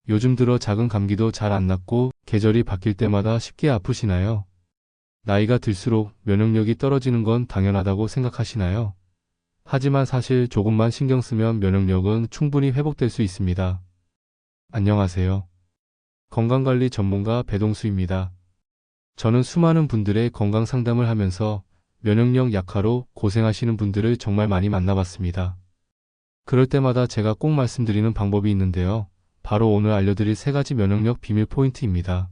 요즘 들어 작은 감기도 잘 안 낫고 계절이 바뀔 때마다 쉽게 아프시나요? 나이가 들수록 면역력이 떨어지는 건 당연하다고 생각하시나요? 하지만 사실 조금만 신경 쓰면 면역력은 충분히 회복될 수 있습니다. 안녕하세요. 건강관리 전문가 배동수입니다. 저는 수많은 분들의 건강 상담을 하면서 면역력 약화로 고생하시는 분들을 정말 많이 만나봤습니다. 그럴 때마다 제가 꼭 말씀드리는 방법이 있는데요. 바로 오늘 알려드릴 3가지 면역력 비밀 포인트입니다.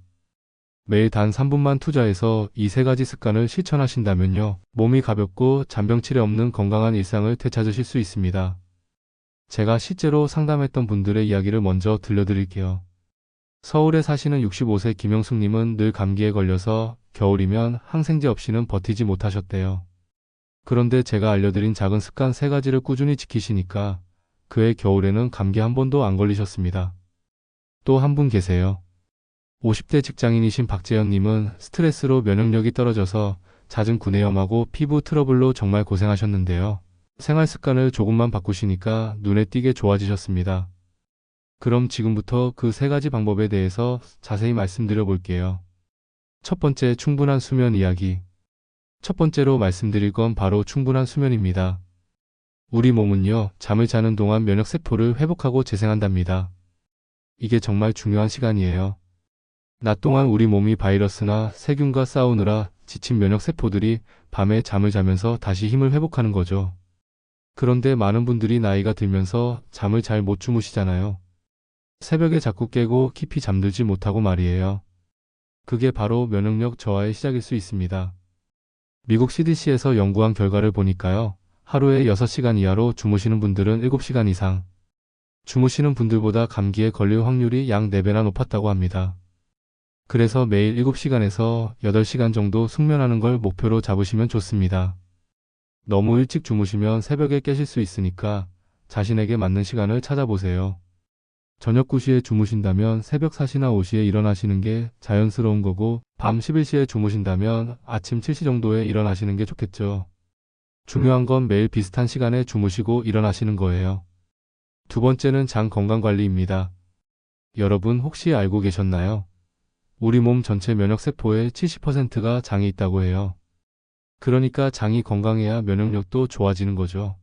매일 단 3분만 투자해서 이 3가지 습관을 실천하신다면요. 몸이 가볍고 잔병치레 없는 건강한 일상을 되찾으실 수 있습니다. 제가 실제로 상담했던 분들의 이야기를 먼저 들려드릴게요. 서울에 사시는 65세 김영숙님은 늘 감기에 걸려서 겨울이면 항생제 없이는 버티지 못하셨대요. 그런데 제가 알려드린 작은 습관 3가지를 꾸준히 지키시니까 그해 겨울에는 감기 한 번도 안 걸리셨습니다. 또 한 분 계세요. 50대 직장인이신 박재현님은 스트레스로 면역력이 떨어져서 잦은 구내염하고 피부 트러블로 정말 고생하셨는데요. 생활 습관을 조금만 바꾸시니까 눈에 띄게 좋아지셨습니다. 그럼 지금부터 그 3가지 방법에 대해서 자세히 말씀드려 볼게요. 첫 번째, 충분한 수면 이야기. 첫 번째로 말씀드릴 건 바로 충분한 수면입니다. 우리 몸은요, 잠을 자는 동안 면역세포를 회복하고 재생한답니다. 이게 정말 중요한 시간이에요. 낮 동안 우리 몸이 바이러스나 세균과 싸우느라 지친 면역세포들이 밤에 잠을 자면서 다시 힘을 회복하는 거죠. 그런데 많은 분들이 나이가 들면서 잠을 잘 못 주무시잖아요. 새벽에 자꾸 깨고 깊이 잠들지 못하고 말이에요. 그게 바로 면역력 저하의 시작일 수 있습니다. 미국 CDC에서 연구한 결과를 보니까요. 하루에 6시간 이하로 주무시는 분들은 7시간 이상 주무시는 분들보다 감기에 걸릴 확률이 약 4배나 높았다고 합니다. 그래서 매일 7시간에서 8시간 정도 숙면하는 걸 목표로 잡으시면 좋습니다. 너무 일찍 주무시면 새벽에 깨실 수 있으니까 자신에게 맞는 시간을 찾아보세요. 저녁 9시에 주무신다면 새벽 4시나 5시에 일어나시는 게 자연스러운 거고, 밤 11시에 주무신다면 아침 7시 정도에 일어나시는 게 좋겠죠. 중요한 건 매일 비슷한 시간에 주무시고 일어나시는 거예요. 두 번째는 장 건강관리입니다. 여러분 혹시 알고 계셨나요? 우리 몸 전체 면역세포의 70%가 장에 있다고 해요. 그러니까 장이 건강해야 면역력도 좋아지는 거죠.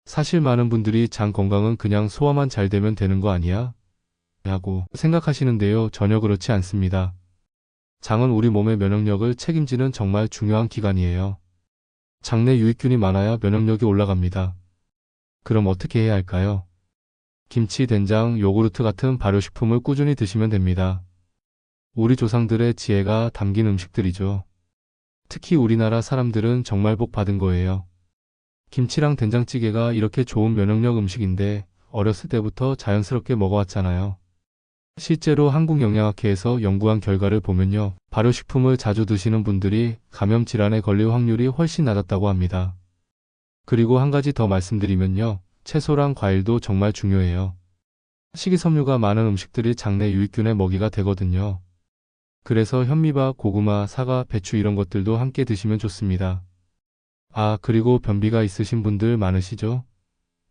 사실 많은 분들이 장 건강은 그냥 소화만 잘 되면 되는 거 아니야? 라고 생각하시는데요. 전혀 그렇지 않습니다. 장은 우리 몸의 면역력을 책임지는 정말 중요한 기관이에요. 장내 유익균이 많아야 면역력이 올라갑니다. 그럼 어떻게 해야 할까요? 김치, 된장, 요구르트 같은 발효식품을 꾸준히 드시면 됩니다. 우리 조상들의 지혜가 담긴 음식들이죠. 특히 우리나라 사람들은 정말 복 받은 거예요. 김치랑 된장찌개가 이렇게 좋은 면역력 음식인데 어렸을 때부터 자연스럽게 먹어왔잖아요. 실제로 한국영양학회에서 연구한 결과를 보면요. 발효식품을 자주 드시는 분들이 감염질환에 걸릴 확률이 훨씬 낮았다고 합니다. 그리고 한 가지 더 말씀드리면요. 채소랑 과일도 정말 중요해요. 식이섬유가 많은 음식들이 장내 유익균의 먹이가 되거든요. 그래서 현미밥, 고구마, 사과, 배추 이런 것들도 함께 드시면 좋습니다. 아, 그리고 변비가 있으신 분들 많으시죠?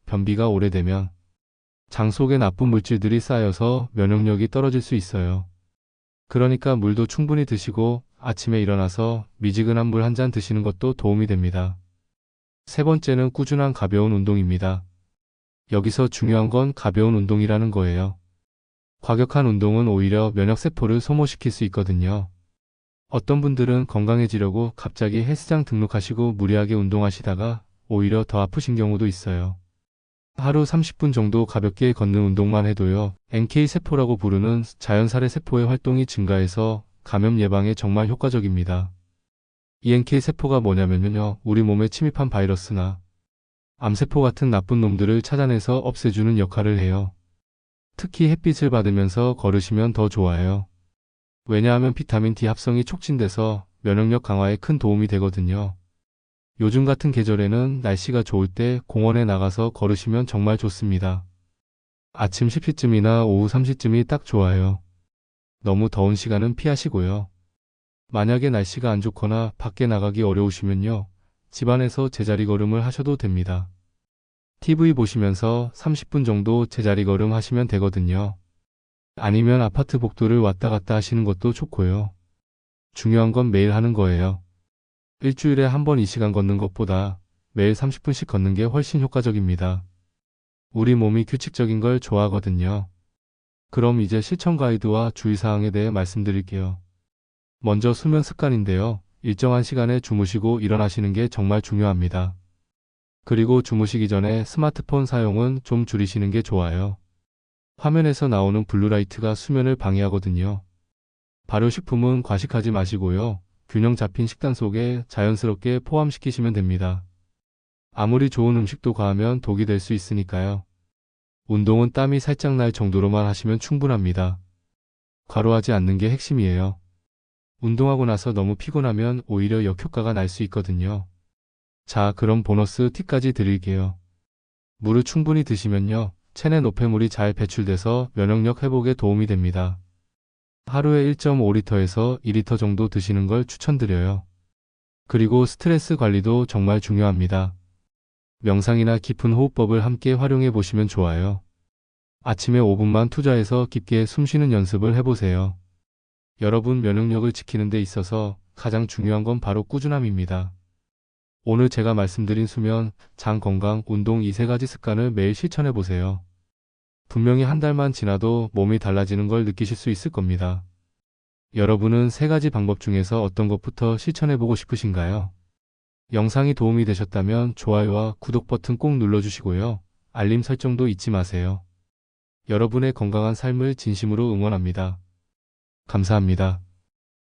변비가 오래되면 장 속에 나쁜 물질들이 쌓여서 면역력이 떨어질 수 있어요. 그러니까 물도 충분히 드시고 아침에 일어나서 미지근한 물 한 잔 드시는 것도 도움이 됩니다. 세 번째는 꾸준한 가벼운 운동입니다. 여기서 중요한 건 가벼운 운동이라는 거예요. 과격한 운동은 오히려 면역세포를 소모시킬 수 있거든요. 어떤 분들은 건강해지려고 갑자기 헬스장 등록하시고 무리하게 운동하시다가 오히려 더 아프신 경우도 있어요. 하루 30분 정도 가볍게 걷는 운동만 해도요. NK세포라고 부르는 자연살해 세포의 활동이 증가해서 감염 예방에 정말 효과적입니다. 이 NK세포가 뭐냐면요. 우리 몸에 침입한 바이러스나 암세포 같은 나쁜 놈들을 찾아내서 없애주는 역할을 해요. 특히 햇빛을 받으면서 걸으시면 더 좋아요. 왜냐하면 비타민 D 합성이 촉진돼서 면역력 강화에 큰 도움이 되거든요. 요즘 같은 계절에는 날씨가 좋을 때 공원에 나가서 걸으시면 정말 좋습니다. 아침 10시쯤이나 오후 3시쯤이 딱 좋아요. 너무 더운 시간은 피하시고요. 만약에 날씨가 안 좋거나 밖에 나가기 어려우시면요. 집안에서 제자리 걸음을 하셔도 됩니다. TV 보시면서 30분 정도 제자리 걸음 하시면 되거든요. 아니면 아파트 복도를 왔다 갔다 하시는 것도 좋고요. 중요한 건 매일 하는 거예요. 일주일에 한 번 이 시간 걷는 것보다 매일 30분씩 걷는 게 훨씬 효과적입니다. 우리 몸이 규칙적인 걸 좋아하거든요. 그럼 이제 실천 가이드와 주의사항에 대해 말씀드릴게요. 먼저 수면 습관인데요. 일정한 시간에 주무시고 일어나시는 게 정말 중요합니다. 그리고 주무시기 전에 스마트폰 사용은 좀 줄이시는 게 좋아요. 화면에서 나오는 블루라이트가 수면을 방해하거든요. 발효식품은 과식하지 마시고요. 균형 잡힌 식단 속에 자연스럽게 포함시키시면 됩니다. 아무리 좋은 음식도 과하면 독이 될 수 있으니까요. 운동은 땀이 살짝 날 정도로만 하시면 충분합니다. 과로하지 않는 게 핵심이에요. 운동하고 나서 너무 피곤하면 오히려 역효과가 날 수 있거든요. 자, 그럼 보너스 팁까지 드릴게요. 물을 충분히 드시면요. 체내 노폐물이 잘 배출돼서 면역력 회복에 도움이 됩니다. 하루에 1.5리터에서 2리터 정도 드시는 걸 추천드려요. 그리고 스트레스 관리도 정말 중요합니다. 명상이나 깊은 호흡법을 함께 활용해 보시면 좋아요. 아침에 5분만 투자해서 깊게 숨 쉬는 연습을 해보세요. 여러분 면역력을 지키는 데 있어서 가장 중요한 건 바로 꾸준함입니다. 오늘 제가 말씀드린 수면, 장 건강, 운동 이 세 가지 습관을 매일 실천해 보세요. 분명히 한 달만 지나도 몸이 달라지는 걸 느끼실 수 있을 겁니다. 여러분은 세 가지 방법 중에서 어떤 것부터 실천해 보고 싶으신가요? 영상이 도움이 되셨다면 좋아요와 구독 버튼 꼭 눌러주시고요. 알림 설정도 잊지 마세요. 여러분의 건강한 삶을 진심으로 응원합니다. 감사합니다.